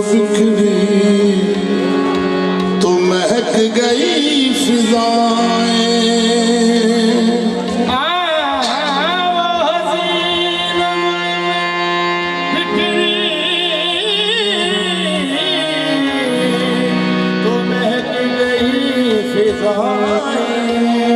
फिक्री तो महक गई फिजाएं।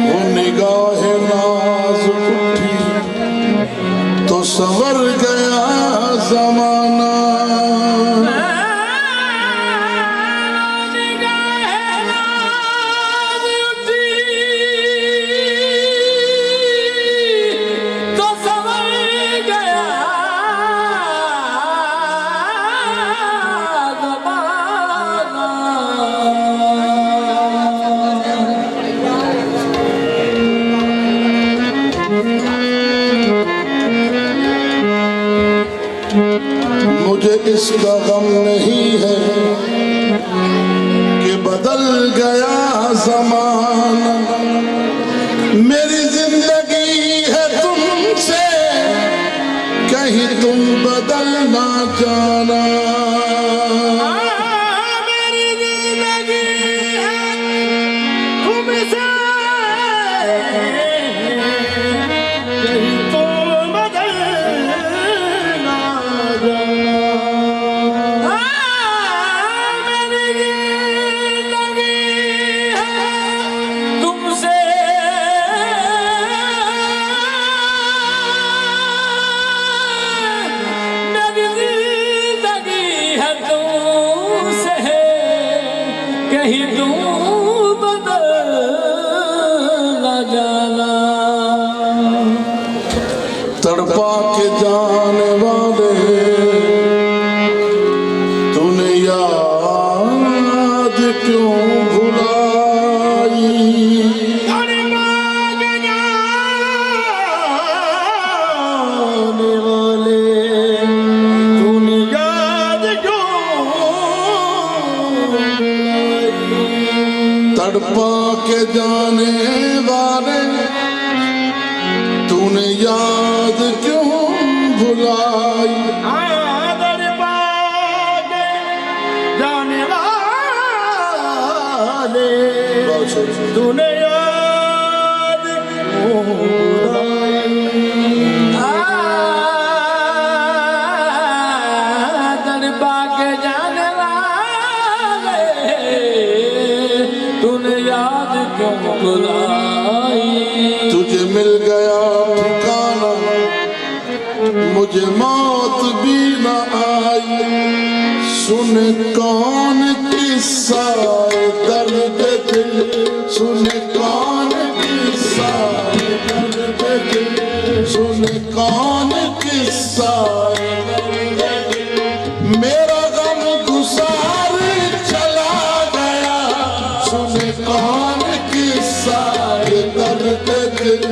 वो निगाह नाज उठी तो संवर गया जमाना। मुझे इसका गम नहीं है कि बदल गया ज़माना। मेरी जिंदगी है तुमसे, कहीं तुम बदल ना जाना। कहीं तुम बदल न जाना। तड़पा के जाने वाले तूने याद क्यों भुलाई। जाने वाले तूने याद क्यों तड़पा के जाने वाले तूने याद क्यों भुलाई। तड़पा के जाने वाले तूने याद क्यों भुलाई। तड़पा के जाने वाले तूने याद क्यों भुलाई। तुझे मिल गया ठिकाना, मुझे मौत भी न आई। सुन कौन किस्सा दर्द दिल, सुन कौन किस्सा दर्द दिल, सुन कौन किस्सा दर्द दिल। मेरा गम गुसार चला गया, सुन कौन किस्सा दर्द दिल।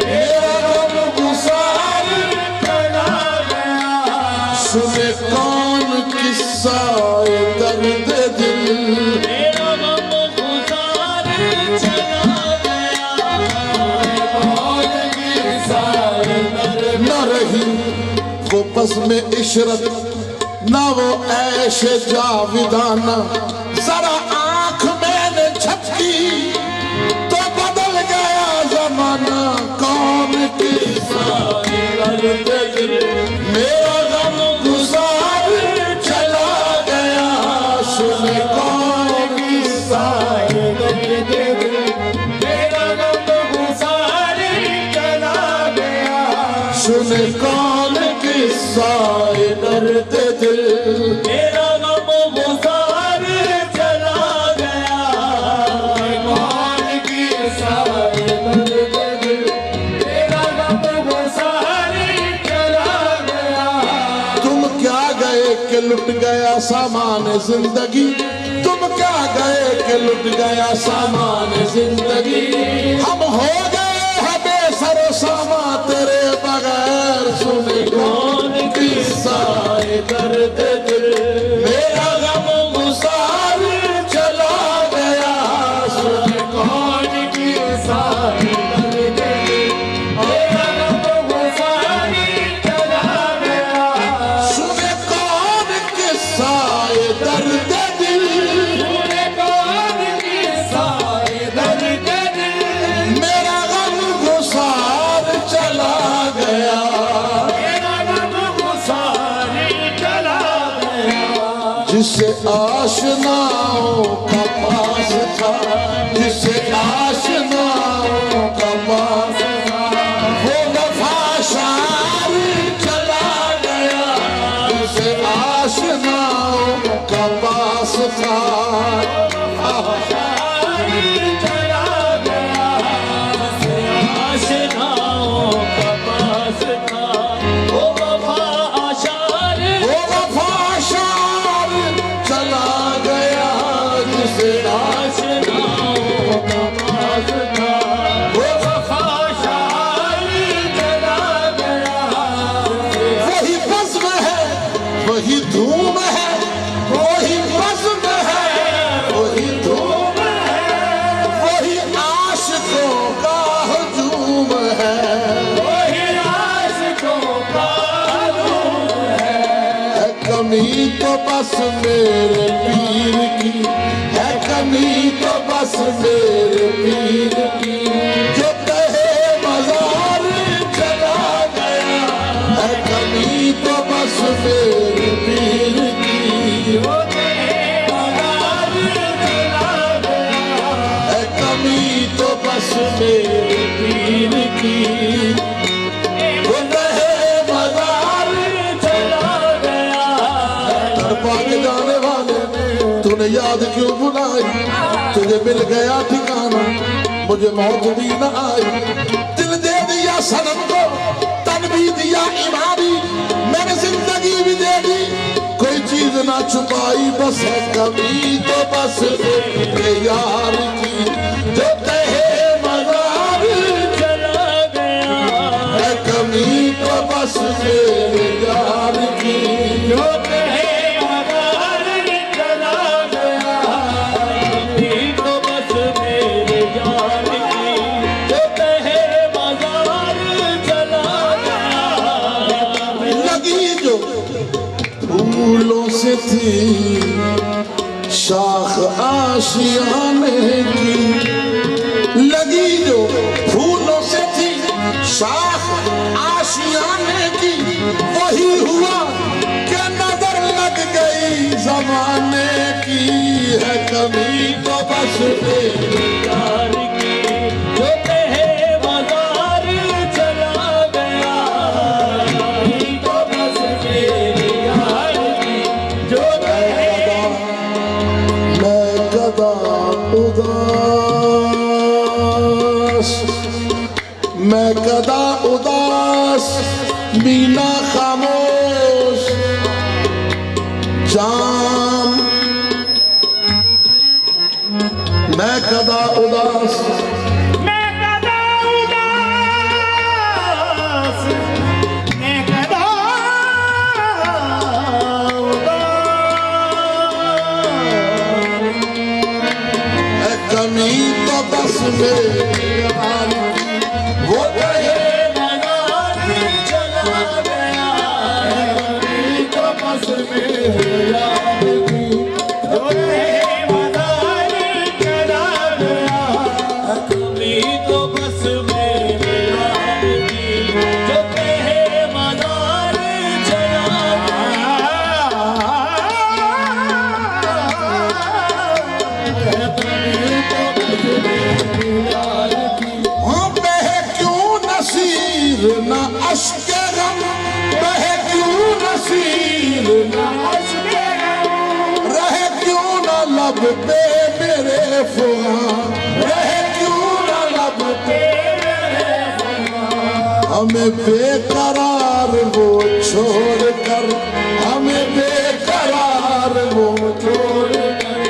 मेरा गम गुसार चला गया, सुन कौन किस्सा दर्द दिल। मेरा गम गुसार चला गया, कौन किस्सा दर्द। न रही वो बज़्म इशरत, ना वो ऐश जाविदाना। जरा आंख मैंने झपकी तो बदल गया जमाना। कौन किस्सा दर्द दिल। मेरा गम गुसार चला गया, सुन कौन किस्सा दर्द दिल। मेरा गम गुसार चला गया, सुन कौन किस्सा दर्द दिल। मेरा गम गुसार चला गया, कौन किस्सा दर्द दिल। मेरा गम गुसार चला गया। तुम क्या गए कि लुट गया सामान जिंदगी। तुम क्या गए कि लुट गया सामान जिंदगी। हम हो गए हमें सरो सामा तेरे बगैर। सुन कौन किस्सा दर्द दिल। मेरा गम गुसार चला गया, सुन कौन किस्सा दर्द दिल। मेरा गम गुसार चला गया, सुन कौन किस्सा साए दर्द दिल, तूने कौन की साए दर्द दिल, मेरा गम गुसार चला गया, मेरा गम गुसारी चला गया। जिससे आशनाओं का पास था, जिससे आशनाओं का पास था, वो वफाशार चला गया, जिससे आशनाओं का पास था। चला गया, आशनाओं का पास था, वो वफा आशार, वो वफाशार चला गया, जिससे आशनाओं का पास था, वो वफा आशार चला गया। वही बज़्म है, वही धूम है, वही बज़्म है, वही धूम है, वही आशिकों का हुजूम है। वही आशिकों का हुजूम है कमी तो बस मेरे पीर की, है कमी तो बस मेरे पीर की, जो कहे मज़ार चला गया, है कमी तो बस मेरे पीर की, वो तेरे मज़ार चला गया, है कमी तो बस मेरे पीर की, वो कहे मज़ार चला गया। तड़पा के जाने वाले तूने याद क्यों बुलाई, तुझे मिल गया ठिकाना, मुझे मौत भी न आई। दिल दे दिया सनम को, तन भी दिया ईमानी, मैंने जिंदगी भी दे दी, कोई चीज ना छुपाई, बस है कमी तो बस मेरे यार की, जो कहे मज़ार चला गया, है कमी तो बस मेरे यार की। जो कहे मज़ार चला गया, ये तो बस मेरे यार की, जो कहे मज़ार चला गया। लगी जो फूलों से थी शाख आशियाने की, लगी जो फूलों से थी शाख आशियाने की, वही हुआ कि नजर लग गई जमाने की, है कमी तो बस मेरे यार की, जो कहे मज़ार चला गया, ये तो बस मेरे यार की, जो कहे मैं कदा उदास, मैं कदा उदास, मीना खामोश जाम, मैं कदा उदास, मैं कदा उदास, मैं कदा उदास, है कमी तो बस मेरे यार की, वो कहे मज़ार चला गया, ये तो बस मेरे यार की, जो कहे मज़ार चला गया, ये तो बस मेरे यार की, जो कहे मज़ार चला हाँ बहे क्यों नसीर न अश्के गम, बहे क्यों नसीर न अश्के गम, रहे क्यों न लब पे मेरे फुगान, रहे क्यों न लब पे मेरे फुगान, हमें बेकरार वो छोड़ कर, हमें बेकरार वो छोड़ कर,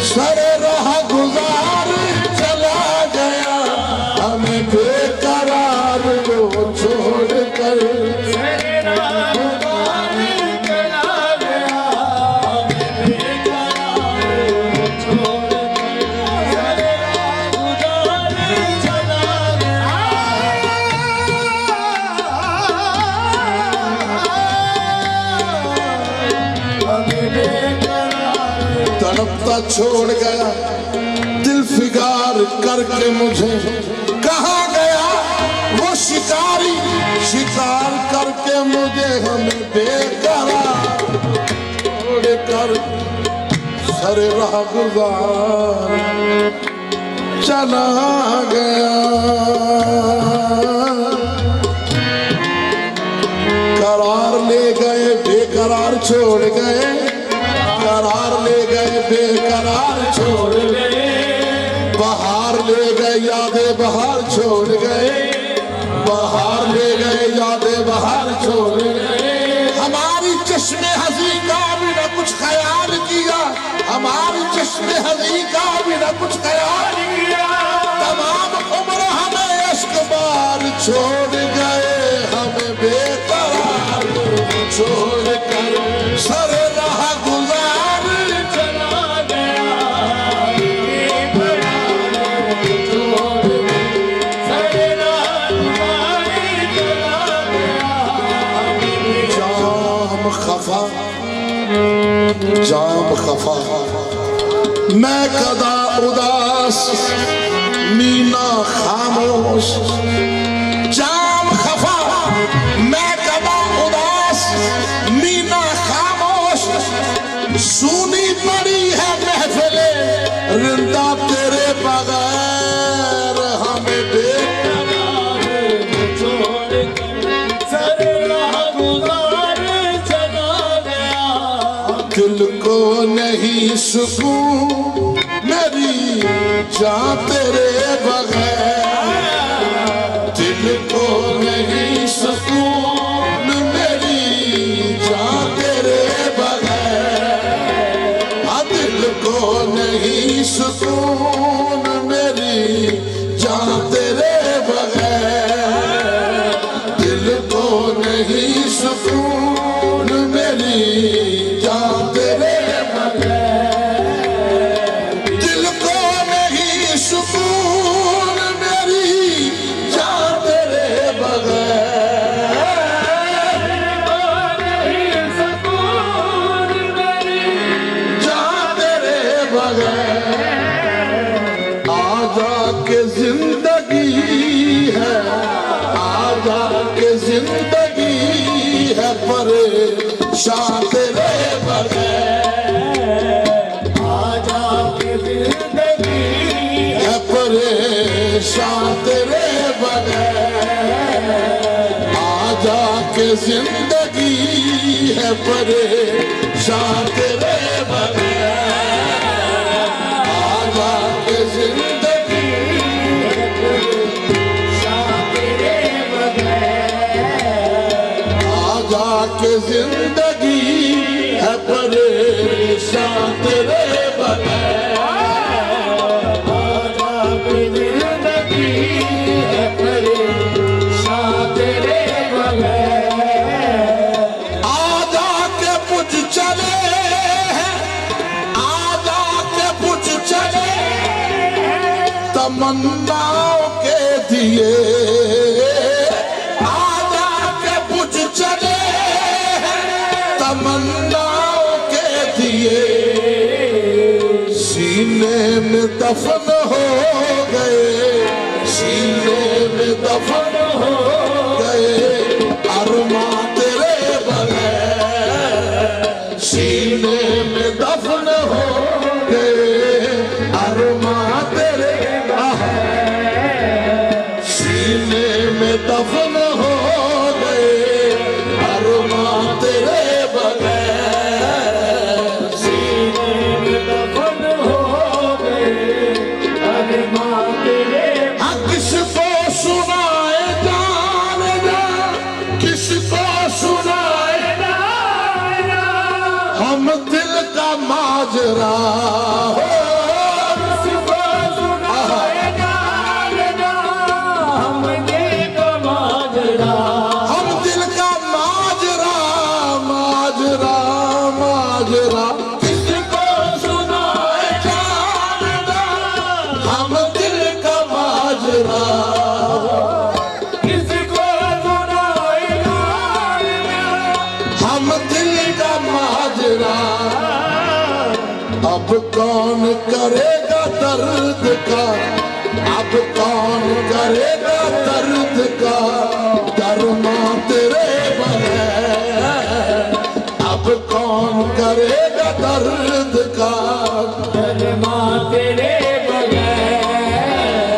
सरे राह गुजार चला गया, हमें बेकरार वो छोड़ कर, तड़पता छोड़ गया, दिल फिगार करके मुझे कहाँ गया वो शिकारी, शिकार करके मुझे हमें बेकरार छोड़ कर सरे राह गुजार चला गया। करार ले गए बेकरार छोड़ गए, करार ले गए बेकरार छोड़ गए, बहार ले गए यादें बहार छोड़ गए, बहार ले गए यादें बहार छोड़ गए। हमारी चश्मे हंसी का भी न कुछ ख्याल किया, हमारी चश्मे हंसी का भी न कुछ ख्याल किया, तमाम उम्र हमें अश्क बार छोड़ गए, हमें बेकरार छोड़ कर सर राह गुजार चला गया, छोड़ सरे राह चला गया। जाम खफा जाम खफा मैं कदा उदास मीना खामोश, जाम खफा मैं कदा उदास मीना खामोश, सुनी पड़ी है महफिले रिंदा तेरे बगैर, हमें छोड़ सरे राह गुजार चला गया। दिल को नहीं सुकून मेरी जान तेरे बगैर, दिल को नहीं सुकून मेरी जान तेरे बगैर, दिल को नहीं सुकून मेरी जान तेरे बगैर, दिल को नहीं सुकून मेरी जान तेरे बगैर, दिल को नहीं सुकून मेरी जान तेरे बगैर, सकून मेरी जान तेरे बगैर। आजा के जिंदगी है, आजा के जिंदगी है परेशान तेरे बगैर, आजा की जिंदगी है परेशान तेरे बगैर, आजा के जिंदगी है परेशान तेरे बगैर, आजा के जिंदगी तेरे बगैर, आजा के जिंदगी है परेशान तेरे बगैर, आजा की जिंदगी है परेशान तेरे बगैर। आजा के बुझ चले हैं, आजा के बुझ चले तमन्नाओं के दिए, आजा के बुझ चले तमन्नाओं के दिए, सीने में दफन हो गए, सीने में दफन हो गए अरमां तेरे बगैर, सीने में दफन हो गए अरमां तेरे बगैर, सीने में दफन हो गए अरमां तेरे बगैर, सीने में दफन हो गए अरमां तेरे हाँ किसको सुनाए जान जा, किसको सुनाए हम दिल का माजरा हो, किसको सुनाएगा हम दिल का माजरा, हम दिल का माजरा माजरा माजरा, किसको सुनाएगा हम दिल का माजरा, किसको सुनाएगा हम दिल का माजरा, अब कौन करेगा दर्द का, अब कौन करेगा दर्द का दरमा तेरे बगैर, अब कौन करेगा दर्द का दरमा तेरे बगैर।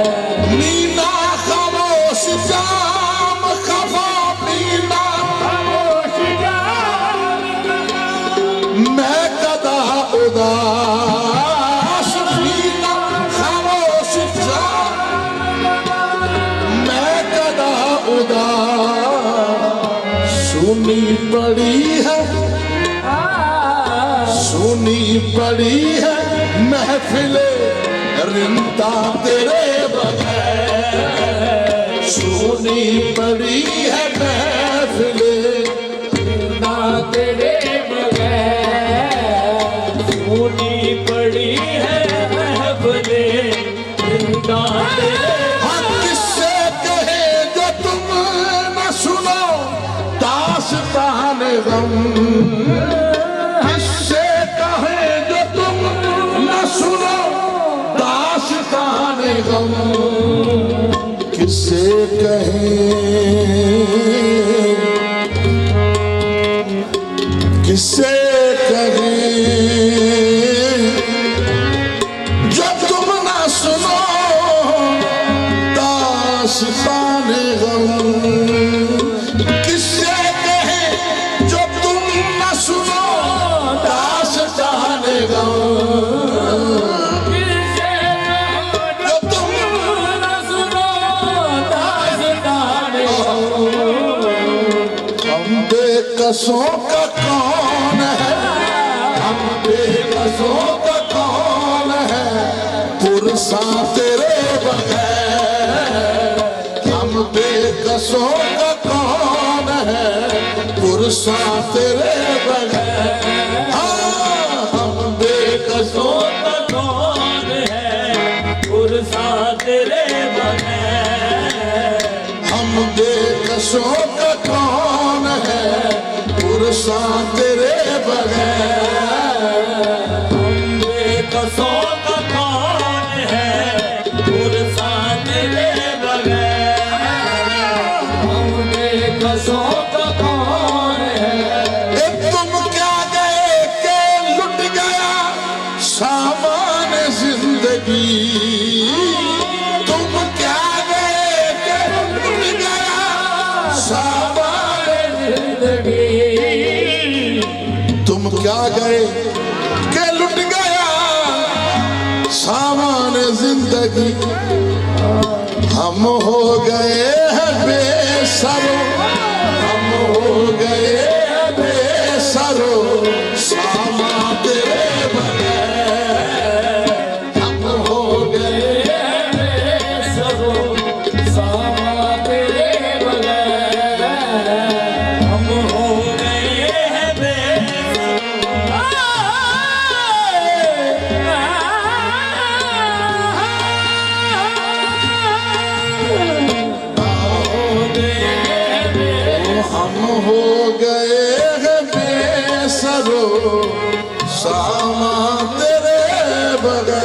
मीना खामोश जाम खफा, मीना खामोश जाम मैं कदा उदास, मीना खामोश जाम मैं कदा उदास। सुनी पड़ी है, सुनी पड़ी है महफिले रिंदा तेरे बगैर, सुनी पड़ी है महफिले ना तेरे बगैर। सोनी पड़ी है महफिले जिंदा तेरे। हाँ किससे कहे जो तुम न सुनो दास्तान गम, किससे कहे जो तुम न सुनो दास्तान गम, किससे कहे, किससे कहे जो तुम न सुनो दास्तान गम, किससे कहे जो तुम न सुनो दास्तान गम, जो तुम हम बेकसों का कौन है, हम बेकसों का कौन है पुरसा तेरे बगैर, हम बेकसों का कौन है पुरसा तेरे बगैर। हाँ हम बेकसों का कौन है पुरसा तेरे बगैर। हम बेकसों का कौन है पुरसा तेरे बगैर। बेकसों का कौन है पुरसा तेरे बगैर। हम बेकसों का कौन है। तुम क्या गए के लुट गया सामान जिंदगी, तुम क्या गए के लुट गया सामान, जिंदगी तुम क्या गए के लुट गया सामान जिंदगी, हम हो गए हैं बेसरो, हम हो गए हैं बेसरो सामान तेरे बगैर, हम हो गए सरो सामा तेरे बगैर। हम हो गए हैं हम हो गए हैं बेसरो सामा तेरे बगैर।